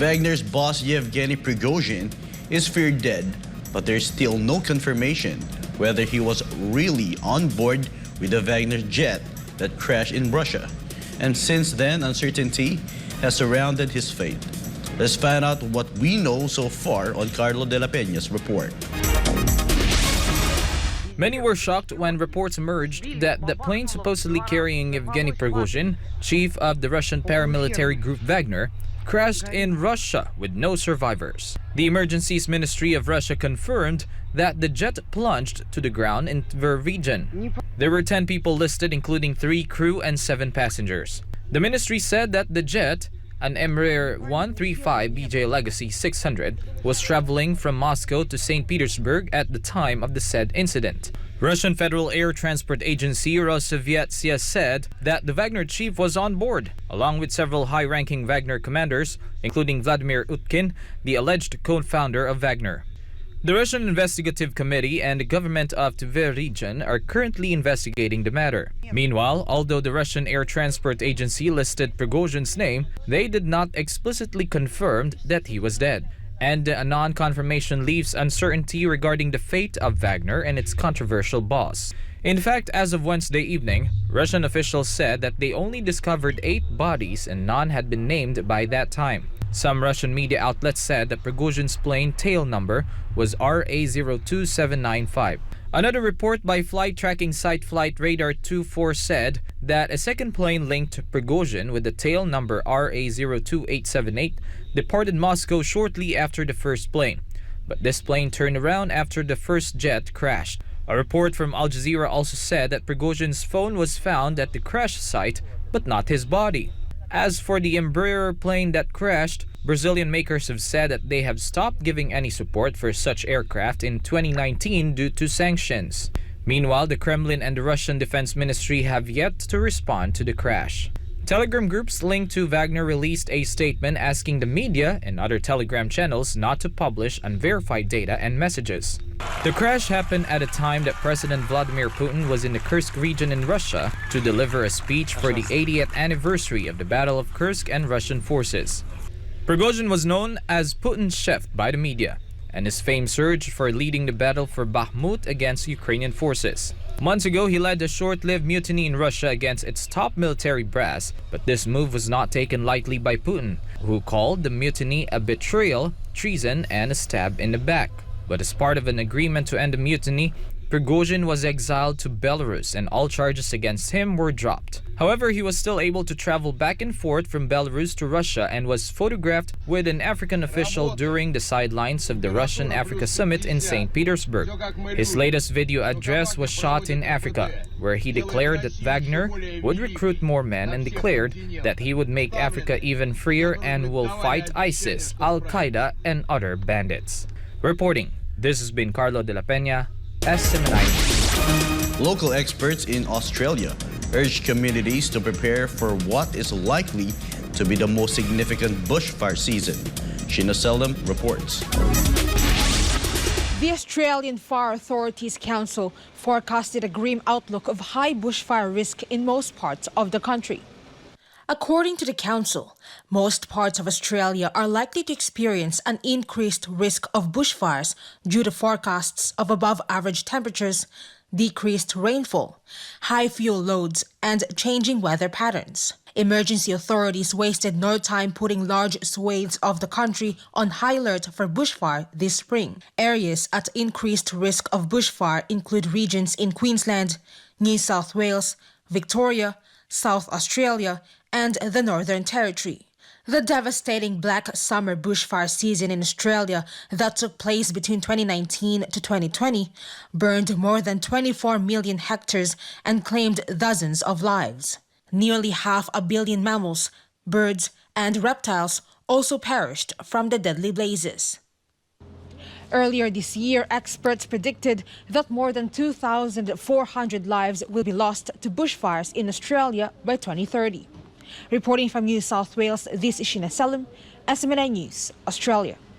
Wagner's boss Yevgeny Prigozhin is feared dead, but there's still no confirmation whether he was really on board with the Wagner jet that crashed in Russia. And since then, uncertainty has surrounded his fate. Let's find out what we know so far on Carlo Dela Peña's report. Many were shocked when reports emerged that the plane supposedly carrying Yevgeny Prigozhin, chief of the Russian paramilitary group Wagner, crashed in Russia with no survivors. The Emergencies Ministry of Russia confirmed that the jet plunged to the ground in the region. There were 10 people listed, including 3 crew and 7 passengers. The ministry said that the jet, an Embraer 135 BJ Legacy 600, was traveling from Moscow to St. Petersburg at the time of the said incident. Russian Federal Air Transport Agency Rosaviatsia said that the Wagner chief was on board, along with several high-ranking Wagner commanders, including Vladimir Utkin, the alleged co-founder of Wagner. The Russian Investigative Committee and the government of Tver region are currently investigating the matter. Meanwhile, although the Russian Air Transport Agency listed Prigozhin's name, they did not explicitly confirm that he was dead. And a non-confirmation leaves uncertainty regarding the fate of Wagner and its controversial boss. In fact, as of Wednesday evening, Russian officials said that they only discovered 8 bodies and none had been named by that time. Some Russian media outlets said that Prigozhin's plane tail number was RA02795. Another report by flight tracking site Flight Radar 24 said that a second plane linked to Prigozhin with the tail number RA02878 departed Moscow shortly after the first plane. But this plane turned around after the first jet crashed. A report from Al Jazeera also said that Prigozhin's phone was found at the crash site, but not his body. As for the Embraer plane that crashed, Brazilian makers have said that they have stopped giving any support for such aircraft in 2019 due to sanctions. Meanwhile, the Kremlin and the Russian Defense Ministry have yet to respond to the crash. Telegram groups linked to Wagner released a statement asking the media and other Telegram channels not to publish unverified data and messages. The crash happened at a time that President Vladimir Putin was in the Kursk region in Russia to deliver a speech for the 80th anniversary of the Battle of Kursk and Russian forces. Prigozhin was known as Putin's chef by the media, and his fame surged for leading the battle for Bakhmut against Ukrainian forces. Months ago, he led a short-lived mutiny in Russia against its top military brass, but this move was not taken lightly by Putin, who called the mutiny a betrayal, treason, and a stab in the back. But as part of an agreement to end the mutiny, Prigozhin was exiled to Belarus and all charges against him were dropped. However, he was still able to travel back and forth from Belarus to Russia and was photographed with an African official during the sidelines of the Russian-Africa Summit in St. Petersburg. His latest video address was shot in Africa, where he declared that Wagner would recruit more men and declared that he would make Africa even freer and will fight ISIS, Al-Qaeda, and other bandits. Reporting, this has been Carlo Dela Peña, SM9. Local experts in Australia urge communities to prepare for what is likely to be the most significant bushfire season. Sheena Seldom reports. The Australian Fire Authorities Council forecasted a grim outlook of high bushfire risk in most parts of the country. According to the council, most parts of Australia are likely to experience an increased risk of bushfires due to forecasts of above-average temperatures, decreased rainfall, high fuel loads, and changing weather patterns. Emergency authorities wasted no time putting large swathes of the country on high alert for bushfire this spring. Areas at increased risk of bushfire include regions in Queensland, New South Wales, Victoria, South Australia, and the Northern Territory. The devastating Black Summer bushfire season in Australia that took place between 2019 to 2020 burned more than 24 million hectares and claimed dozens of lives. Nearly 500 million mammals, birds, and reptiles also perished from the deadly blazes. Earlier this year, experts predicted that more than 2,400 lives will be lost to bushfires in Australia by 2030. Reporting from New South Wales, this is Sheena Selim, SM9 News, Australia.